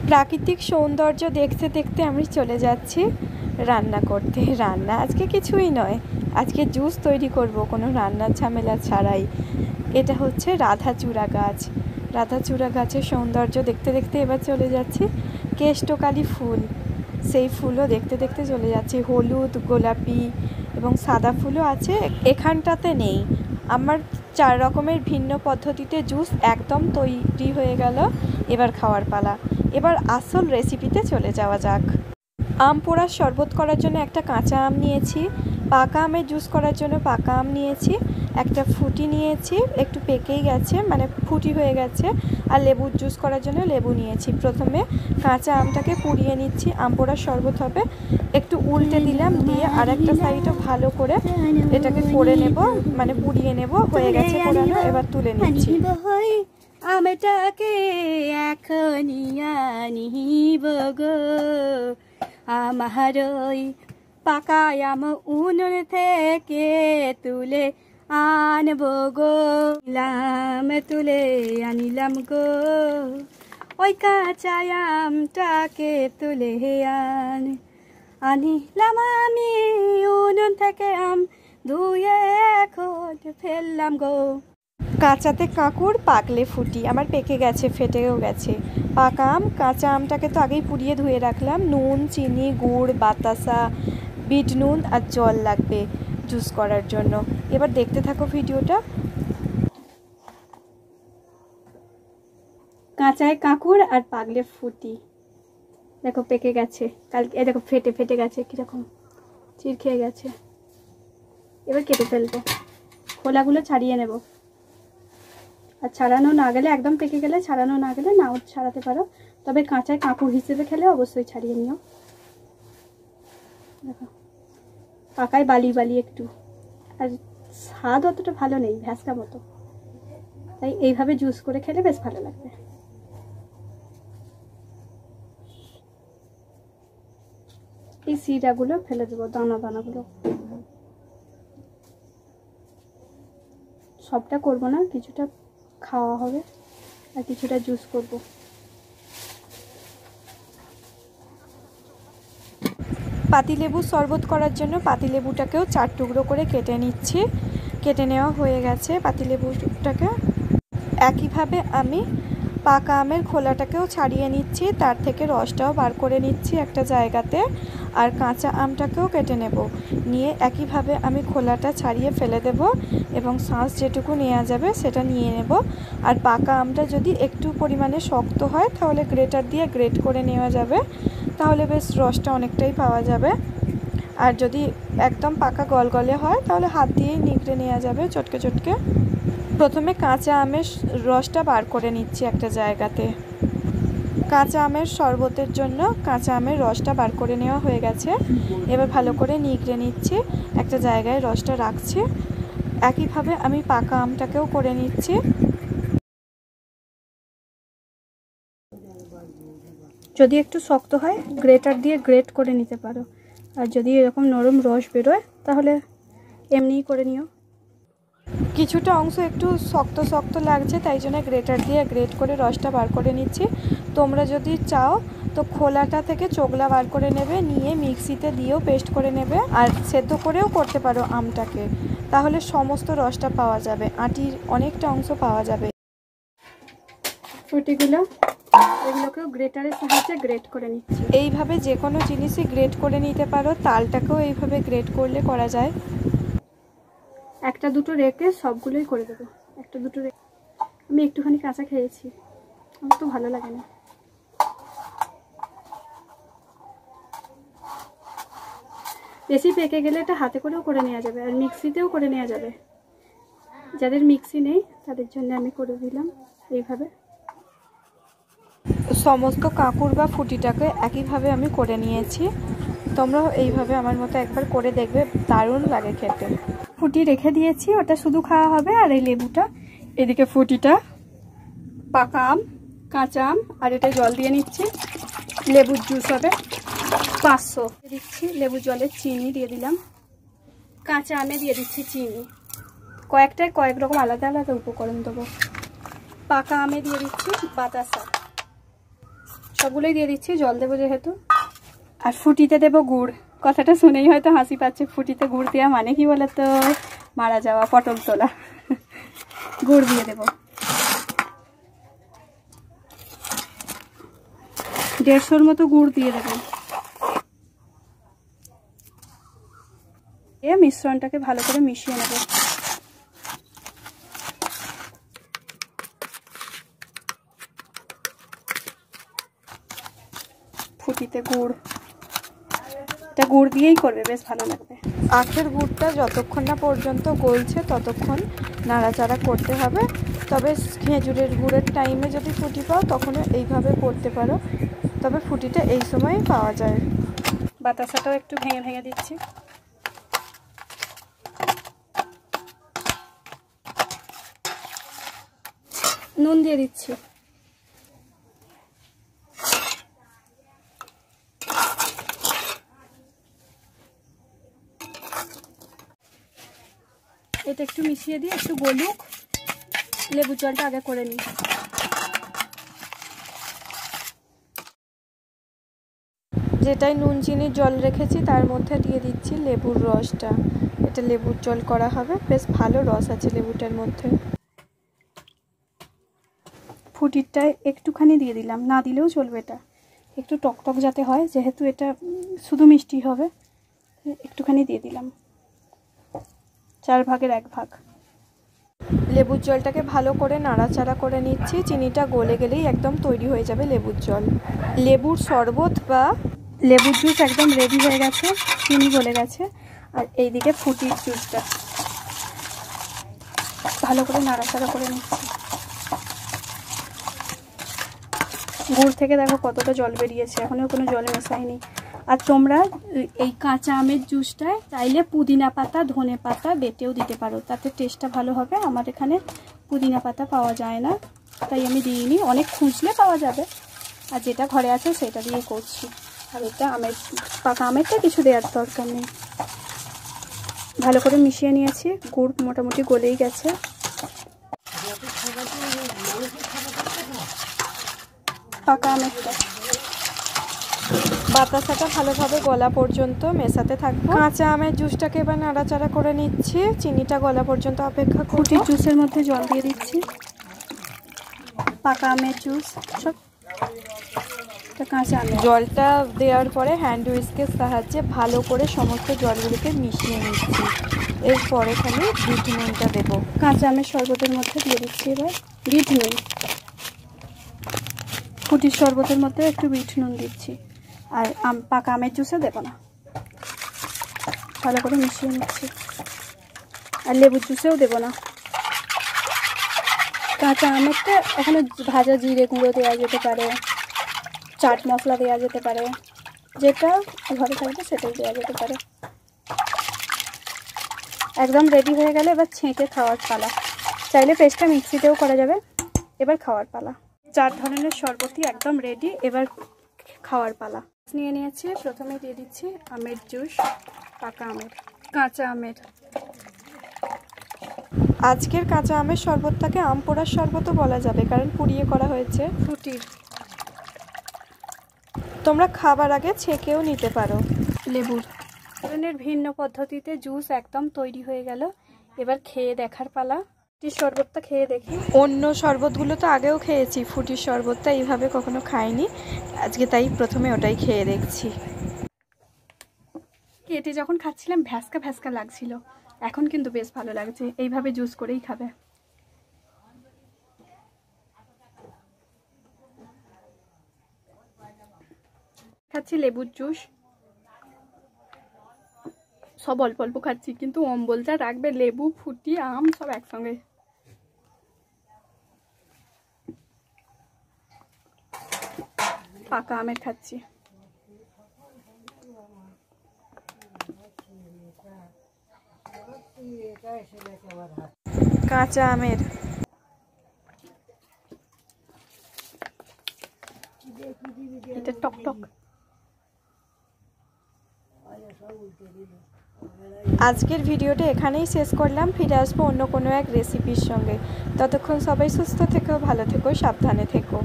প্রাকৃতিক সৌন্দর্য দেখতে দেখতে আমি চলে যাচ্ছি রান্না করতে। রান্না আজকে কিছুই নয়, আজকে জুস তৈরি করব কোনো রান্নার ঝামেলা ছাড়াই। এটা হচ্ছে রাধাচূড়া গাছ। রাধাচূড়া গাছের সৌন্দর্য দেখতে দেখতে এবার চলে যাচ্ছি কেষ্টকালী ফুল, সেই ফুলও দেখতে দেখতে চলে যাচ্ছি। হলুদ, গোলাপি এবং সাদা ফুলও আছে, এখানটাতে নেই। আমার 4 রকমের ভিন্ন পদ্ধতিতে জুস একদম তৈরি হয়ে গেল। এবার খাওয়ার পালা। এবার আসল রেসিপিতে চলে যাওয়া যাক। আম পোড়ার শরবত করার জন্য একটা কাঁচা আম নিয়েছি, পাকা আমের জুস করার জন্য পাকা আম নিয়েছি, একটা ফুটি নিয়েছি, একটু পেকেই গেছে মানে ফুটি হয়ে গেছে, আর লেবুর জুস করার জন্য লেবু নিয়েছি। প্রথমে কাঁচা আমটাকে পুড়িয়ে নিচ্ছি, আম পোড়ার শরবত হবে। একটু উল্টে দিলাম, দিয়ে আর একটা সাইডও ভালো করে এটাকে করে নেব, মানে পুড়িয়ে নেব। হয়ে গেছে পোড়ানো, এবার তুলে নিচ্ছি। আমটাকে এখনই আনিব গো, আমার ওই পাকা আম উনুন থেকে তুলে আনবো গো, তুলে আনিলাম গো, ওই কাঁচা আমটাকে তুলে আনিলাম আমি উনুন থেকে আম ধুয়ে এখন ফেললাম গো। কাঁচাতে কাঁকুড়, পাকলে ফুটি। আমার পেকে গেছে, ফেটেও গেছে। পাকা আম, কাঁচা আমটাকে তো আগেই পুড়িয়ে ধুয়ে রাখলাম। নুন, চিনি, গুড়, বাতাসা, বিট নুন আর জল লাগবে জুস করার জন্য। এবার দেখতে থাকো ভিডিওটা। কাঁচায় কাঁকুড় আর পাকলে ফুটি, দেখো পেকে গেছে, কালকে দেখো ফেটে ফেটে গেছে, কীরকম চির খেয়ে গেছে। এবার কেটে ফেলবো, খোলাগুলো ছাড়িয়ে নেব। আর ছাড়ানো না গেলে, একদম পেকে গেলে, ছাড়ানো না গেলে নাও ছাড়াতে পারো, তবে কাঁচায় কাঁকুড় হিসেবে খেলে অবশ্যই ছাড়িয়ে নিও। দেখো পাকায় বালি বালি একটু, আর স্বাদ অতটা ভালো নেই, ভ্যাসকা মতো, তাই এইভাবে জুস করে খেলে বেশ ভালো লাগবে। এই সিডাগুলো ফেলে দেবো, দানা দানাগুলো। সবটা করব না, কিছুটা খাওয়া হবে আর কিছুটা জুস করব। পাতিলেবু শরবত করার জন্য পাতিলেবুটাকেও 4 টুকরো করে কেটে নিচ্ছি। কেটে নেওয়া হয়ে গেছে পাতিলেবুটাকে। একইভাবে আমি পাকা আমের খোলাটাকেও ছাড়িয়ে নিচ্ছি, তার থেকে রসটাও বার করে নিচ্ছি একটা জায়গাতে। আর কাঁচা আমটাকেও কেটে নেব, নিয়ে একইভাবে আমি খোলাটা ছাড়িয়ে ফেলে দেব এবং শাঁস যেটুকু নেওয়া যাবে সেটা নিয়ে নেব। আর পাকা আমটা যদি একটু পরিমাণে শক্ত হয় তাহলে গ্রেটার দিয়ে গ্রেট করে নেওয়া যাবে, তাহলে বেশ রসটা অনেকটাই পাওয়া যাবে। আর যদি একদম পাকা গলগলে হয় তাহলে হাত দিয়েই নিগড়ে নেওয়া যাবে চটকে চটকে। প্রথমে কাঁচা আমের রসটা বার করে নিচ্ছি একটা জায়গাতে। কাঁচা আমের শরবতের জন্য কাঁচা আমের রসটা বার করে নেওয়া হয়ে গেছে। এবার ভালো করে নিগড়ে নিচ্ছি, একটা জায়গায় রসটা রাখছি। একইভাবে আমি পাকা আমটাকেও করে নিচ্ছি। যদি একটু শক্ত হয় গ্রেটার দিয়ে গ্রেট করে নিতে পারো, আর যদি এরকম নরম রস বেরোয় তাহলে এমনিই করে নিও। কিছুটা অংশ একটু শক্ত শক্ত লাগছে, তাই জন্য গ্রেটার দিয়ে গ্রেট করে রসটা বার করে নিচ্ছি। তোমরা যদি চাও তো খোলাটা থেকে চোগলা বার করে নেবে, নিয়ে মিক্সিতে দিয়েও পেস্ট করে নেবে, আর সেদ্ধ করেও করতে পারো আমটাকে, তাহলে সমস্ত রসটা পাওয়া যাবে, আটির অনেকটা অংশ পাওয়া যাবে। ফুটিগুলো এগুলোকেও গ্রেটারের সাহায্যে গ্রেট করে নিচ্ছি। এইভাবে যে কোনো জিনিসই গ্রেট করে নিতে পারো, তালটাকেও এইভাবে গ্রেট করলে করা যায়। একটা দুটো রেখে সবগুলোই করে দেবো, একটা দুটো রেখে। আমি একটুখানি কাঁচা খেয়েছি, আমার তো ভালো লাগে না। বেশি পেকে গেলে এটা হাতে করেও করে নেওয়া যাবে, আর মিক্সিতেও করে নেওয়া যাবে। যাদের মিক্সি নেই তাদের জন্য আমি করে দিলাম এইভাবে। সমস্ত কাঁকুড় বা ফুটিটাকে একইভাবে আমি করে নিয়েছি। তোমরাও এইভাবে আমার মতো একবার করে দেখবে, দারুণ লাগে খেতে। ফুটি রেখে দিয়েছি, ওটা শুধু খাওয়া হবে। আর এই লেবুটা, এদিকে ফুটিটা, পাকা আম, কাঁচা আম, আর এটা জল দিয়ে নিচ্ছি, লেবুর জুস হবে 500 দিচ্ছি। লেবু জলে চিনি দিয়ে দিলাম, কাঁচা আমে দিয়ে দিচ্ছি চিনি। কয়েকটায় কয়েক রকম আলাদা আলাদা উপকরণ দেবো। পাকা আমে দিয়ে দিচ্ছি বাতাসা, সবগুলোই দিয়ে দিচ্ছি, জল দেবো যেহেতু। আর ফুটিতে দেবো গুড়। কথাটা শুনেই হয়তো হাসি পাচ্ছে, ফুটিতে গুড় দেওয়া মানে কি বলে তো, মারা যাওয়া, পটল তোলা। গুড় দিয়ে দেবো 150 মতো গুড় দিয়ে দেবো। এ মিশ্রণটাকে ভালো করে মিশিয়ে নেব। ফুটিতে গুড়, এটা গুড় দিয়েই করবে, বেশ ভালো লাগবে। আখের গুড়টা যতক্ষণ না পর্যন্ত গলছে ততক্ষণ নাড়াচাড়া করতে হবে। তবে খেজুরের গুড়ের টাইমে যদি ফুটি পাও তখনও এইভাবে করতে পারো, তবে ফুটিটা এই সময় পাওয়া যায়। বাতাসাটাও একটু ভেঙে ভেঙে দিচ্ছি। নুন দিয়ে দিচ্ছি। এটা একটু মিশিয়ে দিয়ে একটু গলুক, লেবু জলটা আগে করে নিই। যেটাই নুন চিনির জল রেখেছি তার মধ্যে দিয়ে দিচ্ছি লেবুর রসটা। এটা লেবুর জল করা হবে, বেশ ভালো রস আছে লেবুটার মধ্যে। ফুটিরটায় একটুখানি দিয়ে দিলাম, না দিলেও চলবে, এটা একটু টকটক যাতে হয়, যেহেতু এটা শুধু মিষ্টি হবে, একটুখানি দিয়ে দিলাম, 4 ভাগের 1 ভাগ। লেবুর জলটাকে ভালো করে নাড়াচাড়া করে নিচ্ছি। চিনিটা গলে গেলেই একদম তৈরি হয়ে যাবে লেবুর জল। লেবুর শরবত বা লেবুর জুস একদম রেডি হয়ে গেছে, চিনি গলে গেছে। আর এইদিকে ফুটির জুসটা ভালো করে নাড়াচাড়া করে নিচ্ছি। গুড় থেকে দেখো কতটা জল বেরিয়েছে, এখনও কোনো জলে মেশাইনি। আর তোমরা এই কাঁচা আমের জুসটায় চাইলে পুদিনা পাতা, ধনে পাতা বেটেও দিতে পারো, তাতে টেস্টটা ভালো হবে। আমার এখানে পুদিনা পাতা পাওয়া যায় না, তাই আমি দিইনি। অনেক খুঁজলে পাওয়া যাবে, আর যেটা ঘরে আছে সেটা দিয়ে করছি। আর এটা আমের, পাকা আমেরটা কিছু দেওয়ার দরকার নেই। ভালো করে মিশিয়ে নিয়েছি, গুড় মোটামুটি গলেই গেছে। পাকা আমেরটা বাতাসাটা ভালোভাবে গলা পর্যন্ত মেশাতে থাকবো। কাঁচা আমের জুসটাকে এবার নাড়াচাড়া করে নিচ্ছি। চিনিটা গলা পর্যন্ত অপেক্ষা করব। ফুটির জুসের মধ্যে জল দিয়ে দিচ্ছি, পাকা আমের জুস সব। কাঁচা আমের জলটা দেওয়ার পরে হ্যান্ড হুইস্কের সাহায্যে ভালো করে সমস্ত জলগুলিকে মিশিয়ে নিচ্ছি। এরপরে খালি বিট নুনটা দেবো। কাঁচা আমের শরবতের মধ্যে দিয়ে দিচ্ছি এবার বিট নুন। ফুটির শরবতের মধ্যে একটু বিট নুন দিচ্ছি, আর পাকা আমের জুসে দেবো না। ভালো করে মিশিয়ে নিচ্ছি। আর লেবুর জুসেও দেবো না। কাঁচা আমেরটা এখানে ভাজা জিরে গুঁড়ো দেওয়া যেতে পারে, চাট মশলা দেওয়া যেতে পারে, যেটা ঘরে থাকবে সেটাই দেওয়া যেতে পারে। একদম রেডি হয়ে গেলে এবার ছেঁকে খাওয়ার পালা। চাইলে পেস্টটা মিক্সিতেও করা যাবে। এবার খাওয়ার পালা। 4 ধরনের শরবতই একদম রেডি, এবার খাওয়ার পালা। নিয়ে নিয়েছি, প্রথমে দিয়ে দিচ্ছি আমের জুস, পাকা আমের, কাঁচা আমের। আজকের কাঁচা আমের শরবতটাকে আম পোড়ার শরবতও বলা যাবে, কারণ পুড়িয়ে করা হয়েছে। ফ্রুটির তোমরা খাবার আগে ছেঁকেও নিতে পারো। লেবুর ধরনের ভিন্ন পদ্ধতিতে জুস একদম তৈরি হয়ে গেল। এবার খেয়ে দেখার পালা। শরবতটা খেয়ে দেখি। অন্য শরবতগুলো তো আগেও খেয়েছি, ফুটির শরবতটা এইভাবে কখনো খাইনি, আজকে তাই প্রথমে ওটাই খেয়ে দেখছি। কেটে যখন খাচ্ছিলাম ভ্যাসকা ভ্যাসকা লাগছিল, এখন কিন্তু বেশ ভালো লাগছে। এইভাবে জুস করেই খাবে। খাচ্ছি লেবুর জুস, সব অল্প অল্প খাচ্ছি, কিন্তু অম্বলটা রাখবে। লেবু, ফুটি, আম সব একসঙ্গে। পাকা আমের খাচ্ছি। কাঁচা আমের এটা টক টক। আজকের ভিডিওটা এখানেই শেষ করলাম। ফিরে আসবো অন্য কোনো এক রেসিপির সঙ্গে। ততক্ষণ সবাই সুস্থ থেকো, ভালো থেকো, সাবধানে থেকো।